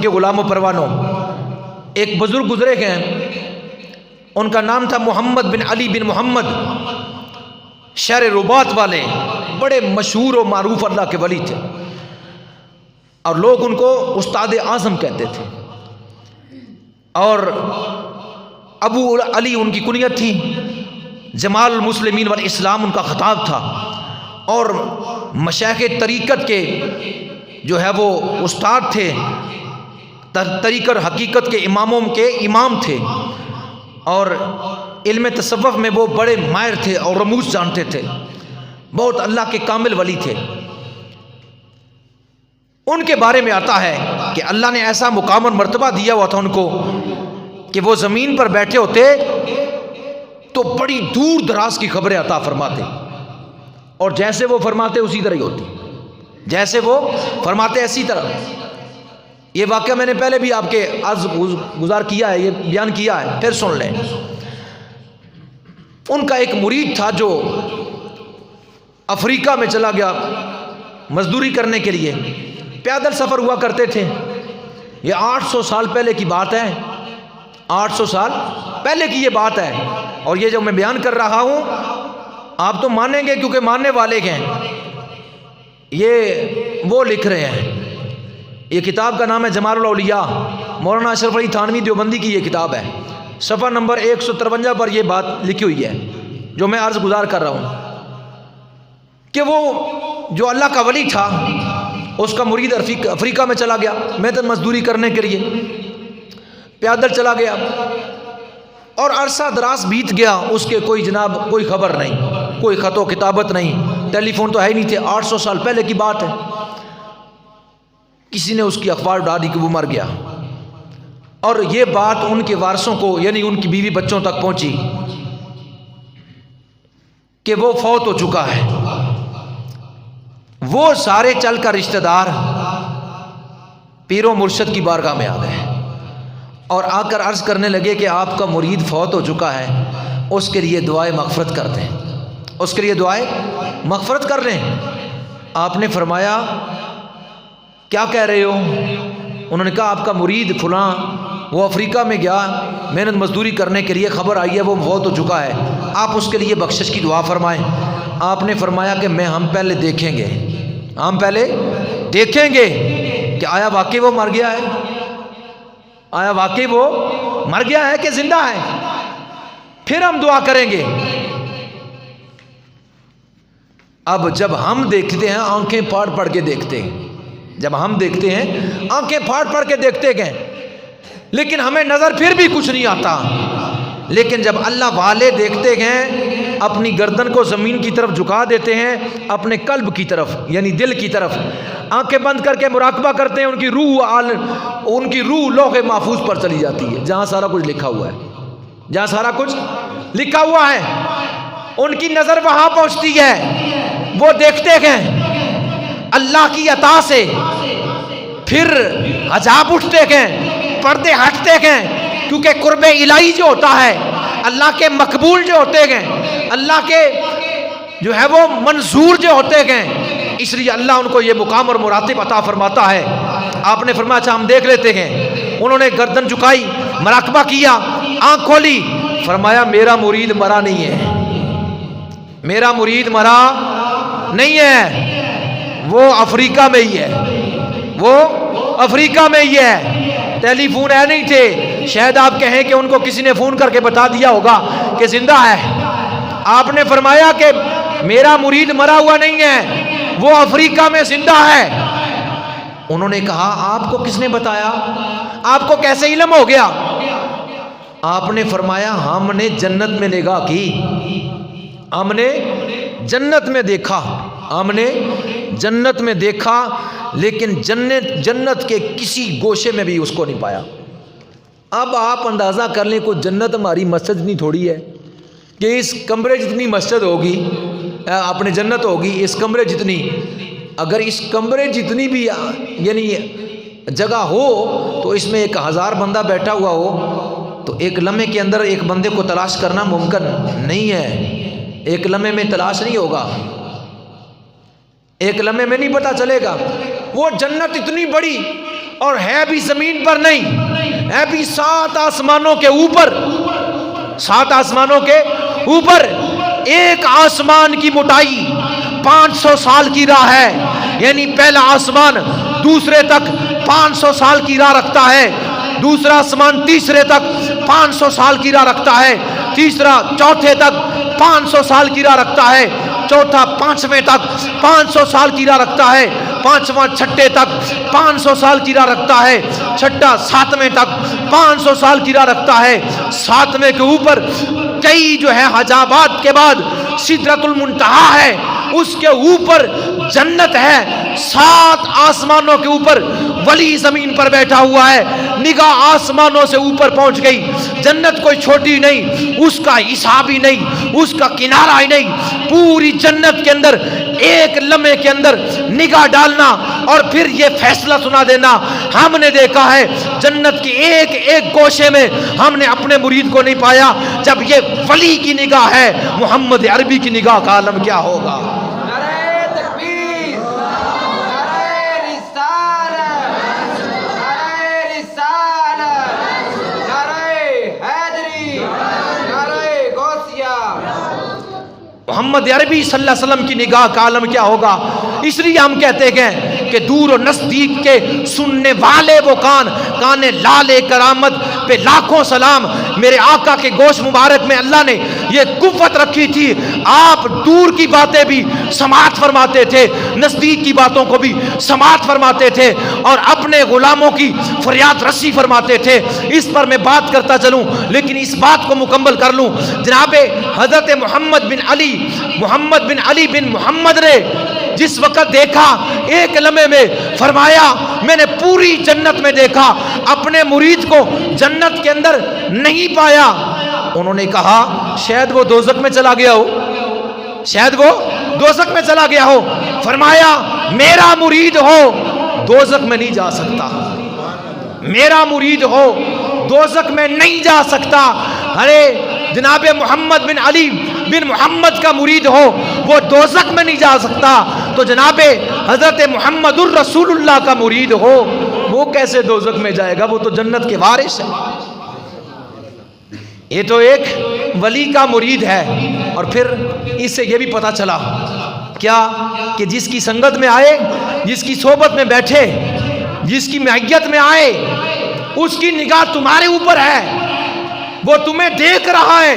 کے غلاموں پروانوں، ایک بزرگ گزرے ہیں، ان کا نام تھا محمد بن علی بن محمد، شہر رباط والے، بڑے مشہور و معروف اللہ کے ولی تھے، اور لوگ ان کو استاد اعظم کہتے تھے، اور ابو علی ان کی کنیت تھی، جمال المسلمین والاسلام ان کا خطاب تھا، اور مشایخ طریقت کے جو ہے وہ استاد تھے، طریقت حقیقت کے اماموں کے امام تھے، اور علم تصوف میں وہ بڑے ماہر تھے اور رموز جانتے تھے، بہت اللہ کے کامل ولی تھے۔ ان کے بارے میں آتا ہے کہ اللہ نے ایسا مقام اور مرتبہ دیا ہوا تھا ان کو کہ وہ زمین پر بیٹھے ہوتے تو بڑی دور دراز کی خبریں عطا فرماتے، اور جیسے وہ فرماتے اسی طرح ہی ہوتی، جیسے وہ فرماتے ایسی طرح۔ یہ واقعہ میں نے پہلے بھی آپ کے عرض گزار کیا ہے، یہ بیان کیا ہے، پھر سن لیں۔ ان کا ایک مرید تھا جو افریقہ میں چلا گیا مزدوری کرنے کے لیے، پیدل سفر ہوا کرتے تھے، یہ 800 سال پہلے کی بات ہے، 800 سال پہلے کی یہ بات ہے، اور یہ جو میں بیان کر رہا ہوں آپ تو مانیں گے کیونکہ ماننے والے ہیں۔ یہ وہ لکھ رہے ہیں، یہ کتاب کا نام ہے جمال الاولیاء، مولانا اشرف علی تھانوی دیوبندی کی یہ کتاب ہے، صفحہ نمبر 153 پر یہ بات لکھی ہوئی ہے جو میں عرض گزار کر رہا ہوں کہ وہ جو اللہ کا ولی تھا اس کا مرید افریقہ میں چلا گیا محنت مزدوری کرنے کے لیے، پیدل چلا گیا، اور عرصہ دراز بیت گیا، اس کے کوئی جناب کوئی خبر نہیں، کوئی خط و کتابت نہیں، ٹیلی فون تو ہے ہی نہیں تھے، 800 سال پہلے کی بات ہے۔ کسی نے اس کی اخبار ڈال دی کہ وہ مر گیا، اور یہ بات ان کے وارثوں کو یعنی ان کی بیوی بچوں تک پہنچی کہ وہ فوت ہو چکا ہے۔ وہ سارے چل کر رشتہ دار پیر و مرشد کی بارگاہ میں آ گئے اور آ کر عرض کرنے لگے کہ آپ کا مرید فوت ہو چکا ہے، اس کے لیے دعائے مغفرت کر دیں، اس کے لیے دعائے مغفرت کر لیں۔ آپ نے فرمایا کیا کہہ رہے ہو؟ انہوں نے کہا آپ کا مرید فلاں وہ افریقہ میں گیا محنت مزدوری کرنے کے لیے، خبر آئی ہے وہ فوت ہو چکا ہے، آپ اس کے لیے بخشش کی دعا فرمائیں۔ آپ نے فرمایا کہ ہم پہلے دیکھیں گے، ہم پہلے دیکھیں گے کہ آیا واقعی وہ مر گیا ہے، آیا واقعی وہ مر گیا ہے کہ زندہ ہے، پھر ہم دعا کریں گے۔ اب جب ہم دیکھتے ہیں آنکھیں پھاڑ پھاڑ کے دیکھتے ہیں، جب ہم دیکھتے ہیں آنکھیں پھاڑ پھاڑ کے دیکھتے گئے، لیکن ہمیں نظر پھر بھی کچھ نہیں آتا۔ لیکن جب اللہ والے دیکھتے ہیں اپنی گردن کو زمین کی طرف جھکا دیتے ہیں، اپنے قلب کی طرف یعنی دل کی طرف، آنکھیں بند کر کے مراقبہ کرتے ہیں، ان کی روح لوح محفوظ پر چلی جاتی ہے جہاں سارا کچھ لکھا ہوا ہے، جہاں سارا کچھ لکھا ہوا ہے، ان کی نظر وہاں پہنچتی ہے، وہ دیکھتے ہیں اللہ کی عطا سے، پھر حجاب اٹھتے ہیں، پردے ہٹتے ہیں، کیونکہ قرب الہی جو ہوتا ہے، اللہ کے مقبول جو ہوتے ہیں، اللہ کے جو ہے وہ منظور جو ہوتے ہیں، اس لیے اللہ ان کو یہ مقام اور مراتب عطا فرماتا ہے۔ آپ نے فرمایا اچھا ہم دیکھ لیتے ہیں۔ انہوں نے گردن جھکائی، مراقبہ کیا، آنکھ کھولی، فرمایا میرا مرید مرا نہیں ہے، میرا مرید مرا نہیں ہے، وہ افریقہ میں ہی ہے، وہ افریقہ میں ہی ہے۔ ٹیلی فون ہے نہیں تھے، شاید آپ کہیں کہ ان کو کسی نے فون کر کے بتا دیا ہوگا کہ زندہ ہے۔ آپ نے فرمایا کہ میرا مرید مرا ہوا نہیں ہے، وہ افریقہ میں زندہ ہے۔ انہوں نے کہا آپ کو کس نے بتایا، آپ کو کیسے علم ہو گیا؟ آپ نے فرمایا ہم نے جنت میں نگاہ کی، ہم نے جنت میں دیکھا، ہم نے جنت میں دیکھا، لیکن جنت کے کسی گوشے میں بھی اس کو نہیں پایا۔ اب آپ اندازہ کر لیں کوئی جنت ہماری مسجد نہیں تھوڑی ہے کہ اس کمرے جتنی مسجد ہوگی اپنے جنت ہوگی، اس کمرے جتنی، اگر اس کمرے جتنی بھی یعنی جگہ ہو تو اس میں 1000 بندہ بیٹھا ہوا ہو تو ایک لمحے کے اندر ایک بندے کو تلاش کرنا ممکن نہیں ہے، ایک لمحے میں تلاش نہیں ہوگا، ایک لمحے میں نہیں پتہ چلے گا۔ وہ جنت اتنی بڑی اور ہے بھی زمین پر نہیں، ہے بھی 7 آسمانوں کے اوپر، 7 آسمانوں کے اوپر۔ ایک آسمان کی موٹائی 500 سال کی راہ ہے، یعنی پہلا آسمان دوسرے تک 500 سال کی راہ رکھتا ہے، دوسرا آسمان تیسرے تک 500 سال کی راہ رکھتا ہے، تیسرا چوتھے تک 500 سال کی راہ رکھتا ہے، چوتھا 5ویں تک 500 سال کی راہ رکھتا ہے، 5واں 6ٹھے تک 500 سال کی راہ رکھتا ہے، 6ٹھا 7ویں تک 500 سال کی راہ رکھتا ہے، 7ویں کے اوپر کئی جو ہے حجابات کے بعد سدرۃ المنتہا ہے، اس کے اوپر جنت ہے، 7 آسمانوں کے اوپر ولی زمین پر بیٹھا ہوا ہے، نگاہ آسمانوں سے اوپر پہنچ گئی۔ جنت کوئی چھوٹی نہیں، اس کا حساب ہی نہیں، اس کا کنارہ ہی نہیں، پوری جنت کے اندر ایک لمحے کے اندر نگاہ ڈالنا اور پھر یہ فیصلہ سنا دینا۔ ہم نے دیکھا ہے جنت کی ایک ایک گوشے میں ہم نے اپنے مرید کو نہیں پایا، جب یہ ولی کی نگاہ ہے، محمد عربی کی نگاہ کا عالم کیا ہوگا؟ محمد عربی صلی اللہ علیہ وسلم کی نگاہ کا عالم کیا ہوگا؟ اس لیے ہم کہتے ہیں کہ دور و نزدیک کے سننے والے وہ کان لال کرامت پہ لاکھوں سلام۔ میرے آقا کے گوشت مبارک میں اللہ نے یہ قوت رکھی تھی، آپ دور کی باتیں بھی سماعت فرماتے تھے، نزدیک کی باتوں کو بھی سماعت فرماتے تھے، اور اپنے غلاموں کی فریاد رسی فرماتے تھے۔ اس پر میں بات کرتا چلوں، لیکن اس بات کو مکمل کر لوں۔ جناب حضرت محمد بن علی بن محمد نے جس وقت دیکھا، ایک لمحے میں فرمایا میں نے پوری جنت میں دیکھا، اپنے مرید کو جنت کے اندر نہیں پایا۔ انہوں نے کہا شاید وہ دوزخ میں چلا گیا ہو، شاید وہ دوزخ میں چلا گیا ہو۔ فرمایا میرا مرید ہو دوزخ میں نہیں جا سکتا، میرا مرید ہو دوزخ میں نہیں جا سکتا۔ ارے جناب محمد بن علی بن محمد کا مرید ہو وہ دوزخ میں نہیں جا سکتا، تو جناب حضرت محمد الرسول اللہ کا مرید ہو وہ کیسے دوزخ میں جائے گا؟ وہ تو جنت کے وارث ہے۔ یہ تو ایک ولی کا مرید ہے۔ اور پھر اس سے یہ بھی پتہ چلا کیا کہ جس کی سنگت میں آئے، جس کی صحبت میں بیٹھے، جس کی معیت میں آئے، اس کی نگاہ تمہارے اوپر ہے، وہ تمہیں دیکھ رہا ہے،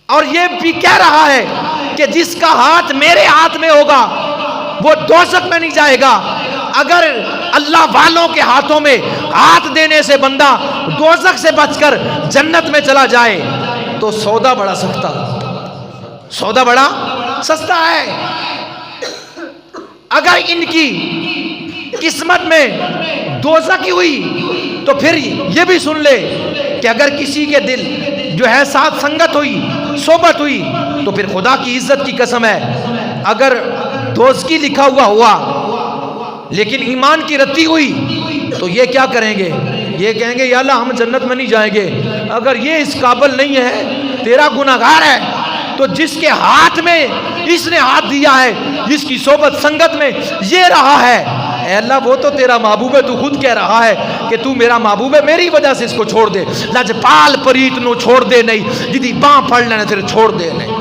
اور یہ بھی کہہ رہا ہے کہ جس کا ہاتھ میرے ہاتھ میں ہوگا وہ دوزخ میں نہیں جائے گا۔ اگر اللہ والوں کے ہاتھوں میں ہاتھ دینے سے بندہ دوزخ سے بچ کر جنت میں چلا جائے تو سودا بڑا سستا، سودا بڑا سستا ہے۔ اگر ان کی قسمت میں دوزخ کی ہوئی تو پھر یہ بھی سن لے کہ اگر کسی کے دل جو ہے ساتھ سنگت ہوئی، صحبت ہوئی، تو پھر خدا کی عزت کی قسم ہے اگر دوزخی لکھا ہوا لیکن ایمان کی رتی ہوئی تو یہ کیا کریں گے؟ یہ کہیں گے یا اللہ ہم جنت میں نہیں جائیں گے، اگر یہ اس قابل نہیں ہے، تیرا گناہگار ہے۔ تو جس کے ہاتھ میں اس نے ہاتھ دیا ہے، جس کی صحبت سنگت میں یہ رہا ہے، اے اللہ وہ تو تیرا محبوب ہے، تو خود کہہ رہا ہے کہ تو میرا محبوب ہے، میری وجہ سے اس کو چھوڑ دے۔ لجپال پریت نو چھوڑ دے نہیں، جدی باں پھڑ لینے پھر چھوڑ دے نہیں۔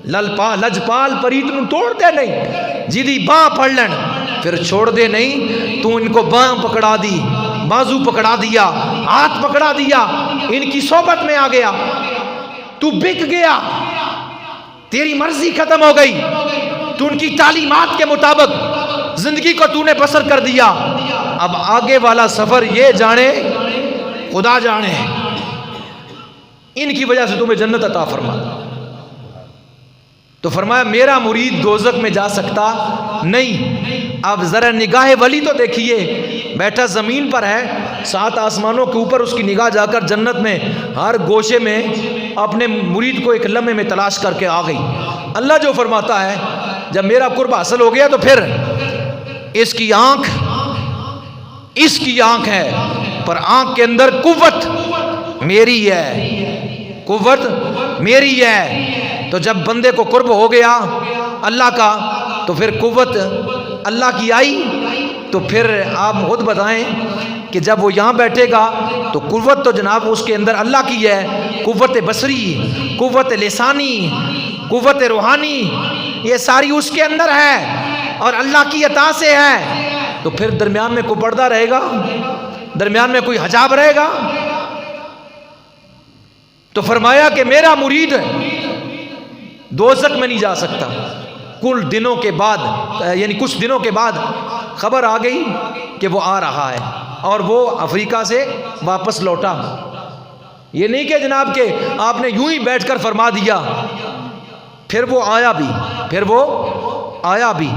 لجپال پریت نو توڑ دے نہیں، جدی باں پھڑ لینے پھر چھوڑ دے نہیں۔ تو ان کو باں پکڑا دی، بازو پکڑا دیا، ہاتھ پکڑا دیا، ان کی صحبت میں آ گیا، تو بک گیا، تیری مرضی ختم ہو گئی، تو ان کی تعلیمات کے مطابق زندگی کو تو نے بسر کر دیا۔ اب آگے والا سفر یہ جانے خدا جانے، ان کی وجہ سے تمہیں جنت عطا فرما۔ تو فرمایا میرا مرید دوزخ میں جا سکتا نہیں۔ اب ذرا نگاہ ولی تو دیکھیے، بیٹھا زمین پر ہے، 7 آسمانوں کے اوپر اس کی نگاہ جا کر جنت میں ہر گوشے میں اپنے مرید کو ایک لمحے میں تلاش کر کے آ گئی۔ اللہ جو فرماتا ہے جب میرا قرب حاصل ہو گیا تو پھر اس کی آنکھ ہے، پر آنکھ کے اندر قوت میری ہے، قوت میری ہے۔ تو جب بندے کو قرب ہو گیا اللہ کا تو پھر قوت اللہ کی آئی تو پھر آپ خود بتائیں کہ جب وہ یہاں بیٹھے گا تو قوت تو جناب اس کے اندر اللہ کی ہے، قوت بصری، قوت لسانی، قوت روحانی، یہ ساری اس کے اندر ہے اور اللہ کی عطا سے ہے. تو پھر درمیان میں کوئی پردہ رہے گا؟ درمیان میں کوئی حجاب رہے گا؟ تو فرمایا کہ میرا مرید دوزخ میں نہیں جا سکتا. کچھ دنوں کے بعد خبر آ گئی کہ وہ آ رہا ہے اور وہ افریقہ سے واپس لوٹا. یہ نہیں کہ جناب کہ آپ نے یوں ہی بیٹھ کر فرما دیا، پھر وہ آیا بھی.